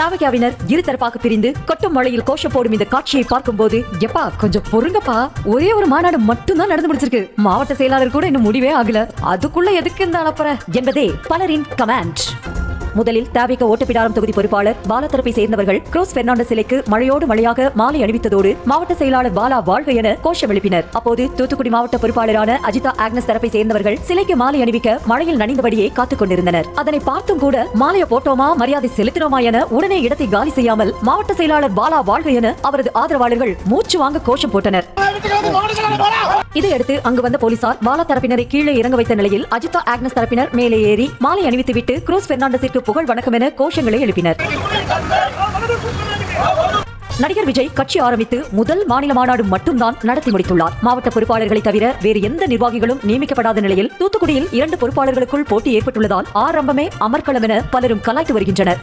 தாவகாவினர் இருதரப்பாக பிரிந்து கொட்டும் மழையில் கோஷம் போடும் இந்த காட்சியை பார்க்கும்போது எப்பா கொஞ்சம் பொறுங்கப்பா, ஒரே ஒரு மாநாடு மட்டும்தான் நடந்து முடிச்சிருக்கு, மாவட்ட செயலாளர் கூட இன்னும் முடிவே ஆகல, அதுக்குள்ள எதுக்கு இந்த அலப்பற என்பதே பலரின் கமெண்ட். முதலில் தாவேகா ஓட்டப்பிடாரம் தொகுதி பொறுப்பாளர் பாலா தரப்பை சேர்ந்தவர்கள் குரோஸ் பெர்னாண்டஸ் சிலைக்கு மழையோடு மழையாக மாலை அணிவித்ததோடு மாவட்ட செயலாளர் பாலா வாழ்க என கோஷம் எழுப்பினர். அப்போது தூத்துக்குடி மாவட்ட பொறுப்பாளரான அஜிதா ஆக்னஸ் தரப்பை சேர்ந்தவர்கள் சிலைக்கு மாலை அணிவிக்க மழையில் நனைந்தபடியே காத்துக் கொண்டிருந்தனர். அதனை பார்த்தும் கூட மாலையை போட்டோமா மரியாதை செலுத்தினோமா என உடனே இடத்தை காலி செய்யாமல் மாவட்ட செயலாளர் பாலா வாழ்க என அவரது ஆதரவாளர்கள் மூச்சு வாங்க கோஷம் போட்டனர். இதையடுத்து அங்கு வந்த போலீசார் பாலா தரப்பினரை கீழே இறங்க வைத்த நிலையில் அஜிதா ஆக்னஸ் தரப்பினர் மேலே ஏறி மாலை அணிவித்துவிட்டு குரோஸ் பெர்னாண்டஸிற்கு புகழ் வணக்கம் என கோஷங்களை எழுப்பினர். நடிகர் விஜய் கட்சி ஆரம்பித்து முதல் மாநில மாநாடு மட்டும்தான் நடத்தி முடித்துள்ளார். மாவட்ட பொறுப்பாளர்களை தவிர வேறு எந்த நிர்வாகிகளும் நியமிக்கப்படாத நிலையில் தூத்துக்குடியில் 2 பொறுப்பாளர்களுக்குள் போட்டி ஏற்பட்டுள்ளதால் ஆரம்பமே அமர்க்களம் என பலரும் கலாய்த்து வருகின்றனர்.